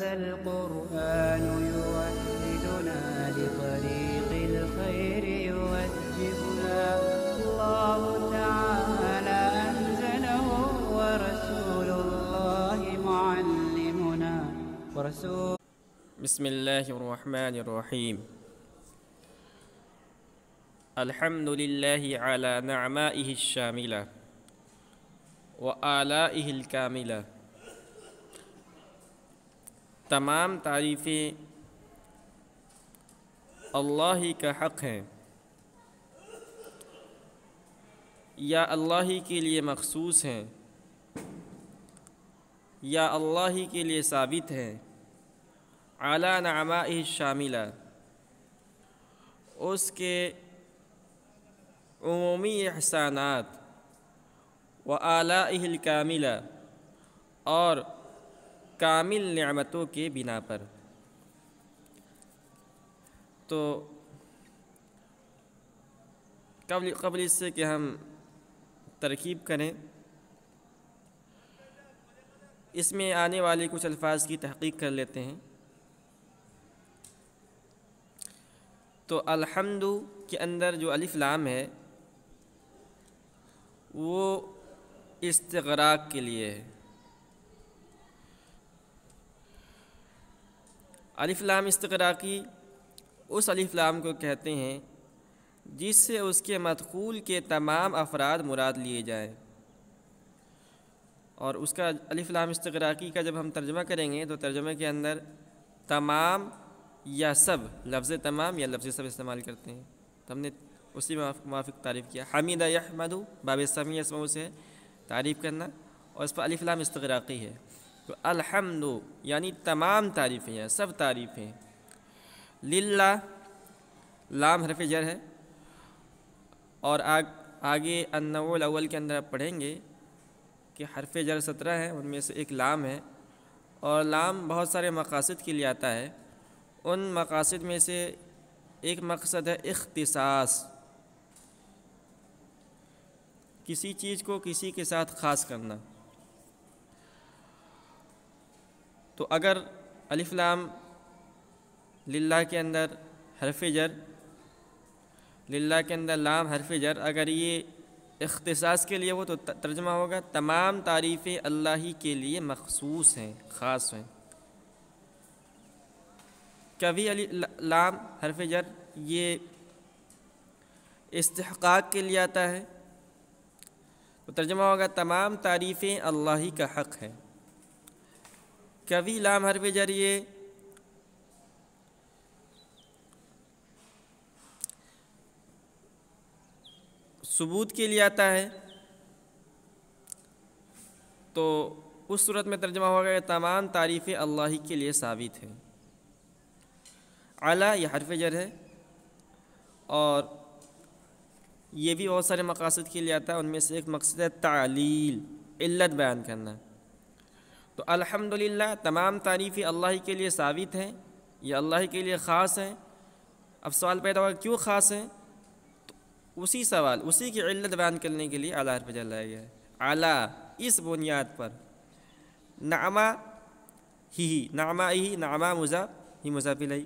هذا القرآن يوحدنا لطريق الخير يوجهنا الله تعالى أنزله ورسول الله معلمنا بسم الله الرحمن الرحيم الحمد لله على نعمائه الشاملة وآلائه الكاملة۔ تمام تعریفیں اللہ ہی کا حق ہیں، یا اللہ ہی کے لیے مخصوص ہیں، یا اللہ ہی کے لیے ثابت ہیں۔ اعلیٰ نعمائہ الشاملہ، اس کے عمومی احسانات، و آلائہ الکاملہ، اور کامل نعمتوں کے بنا پر۔ تو قبل اس سے کہ ہم ترکیب کریں، اس میں آنے والے کچھ الفاظ کی تحقیق کر لیتے ہیں۔ تو الحمد کے اندر جو الف لام ہے وہ استغراق کے لیے ہے۔ الف لام استغراقی اس الف لام کو کہتے ہیں جس سے اس کے مدخول کے تمام افراد مراد لیے جائیں، اور اس کا الف لام استغراقی کا جب ہم ترجمہ کریں گے تو ترجمے کے اندر تمام یا سب، لفظ تمام یا لفظ سب استعمال کرتے ہیں، تو ہم نے اسی موافق تعریف کیا۔ حمید یحمد، باب سمیع اسمہ سے تعریف کرنا، اور اس پر الف لام استغراقی ہے۔ تو الحمد یعنی تمام تعریفیں یا سب تعریفیں۔ للہ، لام حرف جر ہے، اور آگے النوع الاول کے اندر آپ پڑھیں گے کہ حرف جر 17 ہیں، ان میں سے ایک لام ہے، اور لام بہت سارے مقاصد کے لیے آتا ہے۔ ان مقاصد میں سے ایک مقصد ہے اختصاص، کسی چیز کو کسی کے ساتھ خاص کرنا۔ تو اگر الف لام للہ کے اندر حرف جر، للہ کے اندر لام حرف جر، اگر یہ اختصاص کے لیے ہو تو ترجمہ ہوگا تمام تعریفیں اللہ ہی کے لیے مخصوص ہیں، خاص ہیں۔ کبھی لام حرف جر یہ استحقاق کے لیے آتا ہے تو ترجمہ ہوگا تمام تعریفیں اللہ ہی کا حق ہے۔ کبھی لام حرف جر یہ ثبوت کے لیے آتا ہے تو اس صورت میں ترجمہ ہوگا کہ تمام تعریفیں اللہ ہی کے لیے ثابت ہیں۔ علی یہ حرف جر ہے، اور یہ بھی بہت سارے مقاصد کے لیے آتا ہے، ان میں سے ایک مقصد ہے تعلیل، علت بیان کرنا۔ تو الحمدللہ تمام تعریفیں اللہ ہی کے لیے ثابت ہیں، یہ اللہ ہی کے لیے خاص ہیں۔ اب سوال پیدا ہوگا کیوں خاص ہیں؟ تو اسی کی علت بیان کرنے کے لیے اعلیٰ حرف جر لایا گیا ہے۔ اعلیٰ اس بنیاد پر، نعمہ ہی، نعمہ مضاف ہی مضاف الیہ،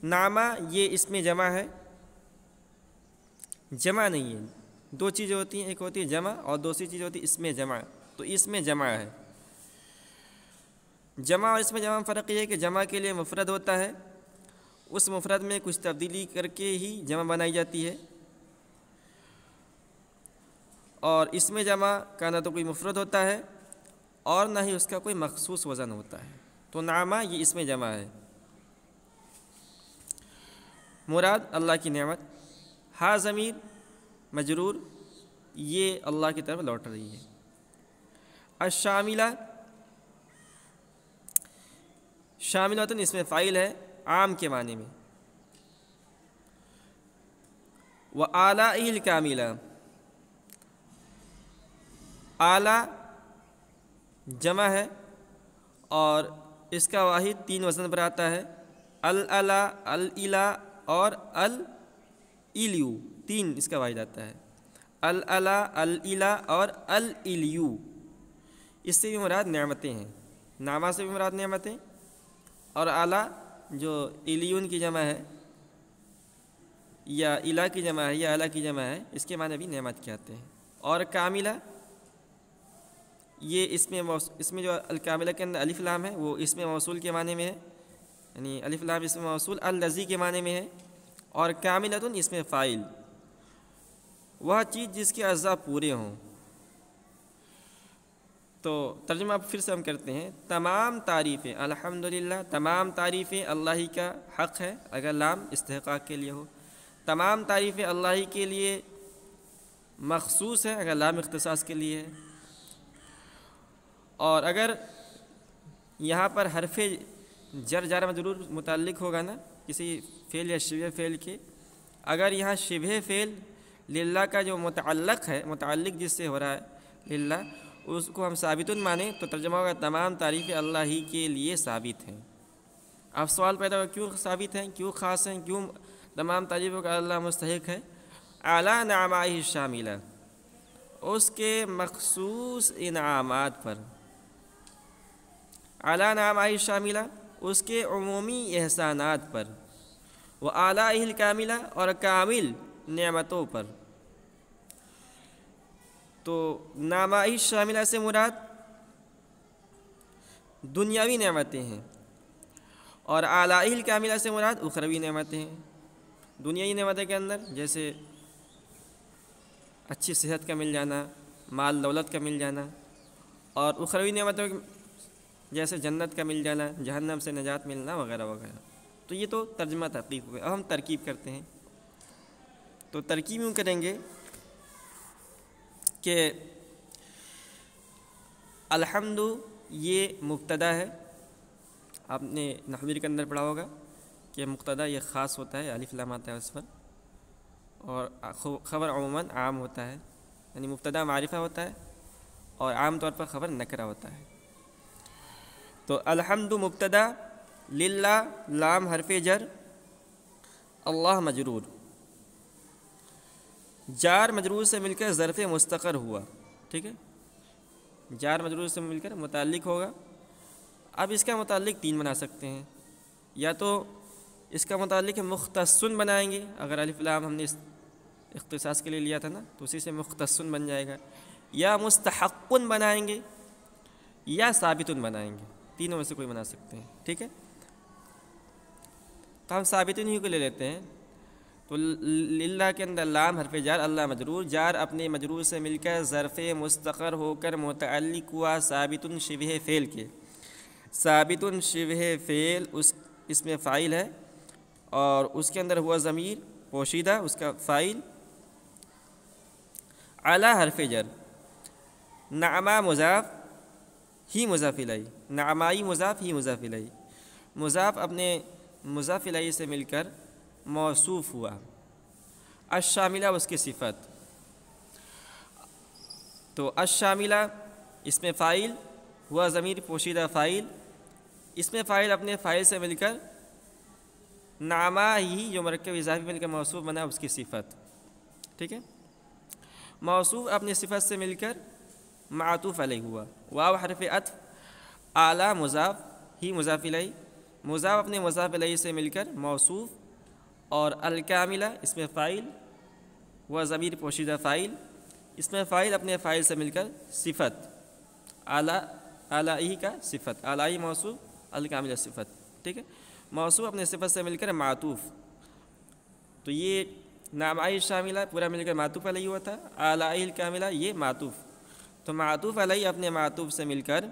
نعمہ یہ اس میں جمع ہے، جمع نہیں ہے۔ دو چیزیں ہوتی ہیں، ایک ہوتی ہے جمع اور دوسری چیز ہوتی ہے اس میں جمع۔ تو اس میں جمع ہے۔ جمع اور اس میں جمع فرق یہ ہے کہ جمع کے لیے مفرد ہوتا ہے، اس مفرد میں کچھ تبدیلی کر کے ہی جمع بنائی جاتی ہے، اور اس میں جمع کا نہ تو کوئی مفرد ہوتا ہے اور نہ ہی اس کا کوئی مخصوص وزن ہوتا ہے۔ تو نعمہ یہ اس میں جمع ہے۔ مراد اللہ کی نعمت، ہا ضمیر مجرور یہ اللہ کی طرف لوٹ رہی ہے۔ الشاملہ، شاملۃ اس میں فاعل ہے عام کے معنی میں۔ وآلائہ الکاملہ، اعلیٰ جمع ہے اور اس کا واحد 3 وزن پر آتا ہے، الاعلیٰ، الالہ اور الیو، 3 اس کا واحد آتا ہے، الاعلیٰ، الالہ اور الیو۔ اس سے بھی مراد نعمتیں ہیں، نعمہ سے بھی مراد نعمتیں، اور اعلیٰ جو الیون کی جمع ہے یا الہ کی جمع ہے یا اعلیٰ کی جمع ہے، اس کے معنی بھی نعمت کے آتے ہیں۔ اور کاملہ، یہ اس میں جو الکاملہ کے اندر الف لام ہے وہ اسم موصول کے معنی میں ہے، یعنی الف لام اسم موصول الذی کے معنی میں ہے، اور کاملۃ اسم فاعل، وہ چیز جس کے اجزاء پورے ہوں۔ تو ترجمہ اب پھر سے ہم کرتے ہیں۔ تمام تعریفیں، الحمدللہ، تمام تعریفیں اللہ ہی کا حق ہے اگر لام استحقاق کے لیے ہو، تمام تعریفیں اللہ ہی کے لیے مخصوص ہے اگر لام اختصاص کے لیے ہے، اور اگر یہاں پر حرف جر مجرور متعلق ہوگا نا کسی فعل یا شبہ فعل کے، اگر یہاں شبہ فعل للہ کا جو متعلق ہے، متعلق جس سے ہو رہا ہے للہ، اس کو ہم ثابت مانیں تو ترجمہ ہوگا تمام تعریفیں اللہ ہی کے لیے ثابت ہیں۔ اب سوال پیدا ہوگا کیوں ثابت ہیں، کیوں خاص ہیں، کیوں تمام تعریفوں کا اللہ مستحق ہے؟ اعلیٰ نعمائہ شاملہ، اس کے مخصوص انعامات پر، اعلیٰ نعمائہ شاملہ، اس کے عمومی احسانات پر، وہ اعلیٰ الکاملہ، اور کامل نعمتوں پر۔ تو نعمائہ شاملہ سے مراد دنیاوی نعمتیں ہیں، اور اعلیٰ الکاملہ سے مراد اخروی نعمتیں ہیں۔ دنیاوی نعمتیں کے اندر جیسے اچھی صحت کا مل جانا، مال دولت کا مل جانا، اور اخروی نعمتوں جیسے جنت کا مل جانا، جہنم سے نجات ملنا وغیرہ وغیرہ۔ تو یہ تو ترجمہ تحقیق ہو گیا۔ اب ہم ترکیب کرتے ہیں، تو ترکیب یوں کریں گے کہ الحمد یہ مبتدا ہے، آپ نے نحوی کے اندر پڑھا ہوگا کہ مبتدا یہ خاص ہوتا ہے، الف لام آتا ہے اس پر، اور خبر عموماً عام ہوتا ہے، یعنی مبتدا معرفہ ہوتا ہے اور عام طور پر خبر نکرہ ہوتا ہے۔ تو الحمد مبتدا، للہ لام حرف جر، اللہ مجرور، جار مجرور سے مل کر ظرف مستقر ہوا، ٹھیک ہے، جار مجرور سے مل کر متعلق ہوگا۔ اب اس کا متعلق تین بنا سکتے ہیں، یا تو اس کا متعلق مختصن بنائیں گے، اگر الف لام ہم نے اس اختصاص کے لیے لیا تھا نا تو اسی سے مختصن بن جائے گا، یا مستحقن بنائیں گے، یا ثابتن بنائیں گے، تینوں میں سے کوئی بنا سکتے ہیں، ٹھیک ہے۔ تو ہم ثابتن ہی کو لے لیتے ہیں۔ تو للہ کے اندر لام حرف جار، اللہ مجرور، جار اپنے مجرور سے مل کر ظرف مستقر ہو کر متعلق ہوا ثابتن شبہ فعل کے، ثابتن شبہ فعل اس میں فاعل ہے، اور اس کے اندر ہوا ضمیر پوشیدہ، اس کا فاعل، اعلیٰ حرف جر، نعمہ مضاف ہی مضاف الیہ، نعمائی مضاف ہی مضاف الیہ، مضاف اپنے مضاف الیہ سے مل کر موصوف ہوا، الشاملہ اس کی صفت۔ تو الشاملہ اس میں فاعل ہوا ضمیر پوشیدہ فاعل، اس میں فاعل اپنے فاعل سے مل کر نعمہ ہی جو مرکب اضافی مل کر موصوف بنا اس کی صفت، ٹھیک ہے۔ موصوف اپنی صفت سے مل کر معطوف علیہ ہوا، واو حرف عطف، اعلیٰ مضاف ہی مضاف الیہ، مضاف اپنے مضاف الیہ سے مل کر موصوف، اور الکاملہ اس میں فاعل و ضمیر پوشیدہ فاعل، اس میں فاعل اپنے فاعل سے مل کر صفت، اعلیٰ ہی کا صفت، اعلیٰ ہی موصوف، الکاملہ صفت، ٹھیک ہے۔ موصوف اپنے صفت سے مل کر معطوف، تو یہ نعمائی شاملہ پورا مل کر معطوف علیہ ہوا تھا، اعلیٰ الکاملہ یہ معطوف، تو معطوف علیہ اپنے معطوف سے مل کر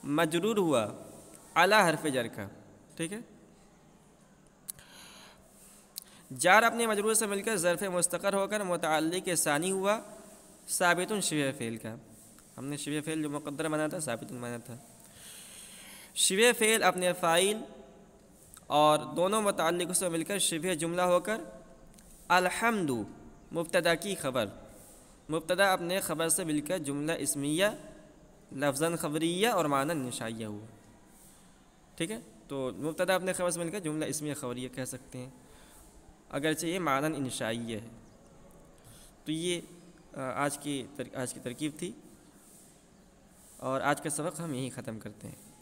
مجرور ہوا اعلیٰ حرف جر کا، ٹھیک ہے۔ جار اپنے مجرور سے مل کر ظرف مستقر ہو کر متعلق ثانی ہوا ثابت شبہ فعل کا، ہم نے شبہ فعل جو مقدر بنا تھا ثابت بنا تھا۔ شبہ فعل اپنے فاعل اور دونوں متعلق سے مل کر شبہ جملہ ہو کر الحمد مبتدا کی خبر، مبتدا اپنے خبر سے مل کر جملہ اسمیہ لفظاً خبریہ اور معنی انشائیہ ہوا، ٹھیک ہے۔ تو مبتدا اپنے خبر سے مل کر جملہ اسمیہ خبریہ کہہ سکتے ہیں، اگرچہ یہ معنی انشائیہ ہے۔ تو یہ آج کی ترکیب تھی۔ اور آج کا سبق ہم یہیں ختم کرتے ہیں۔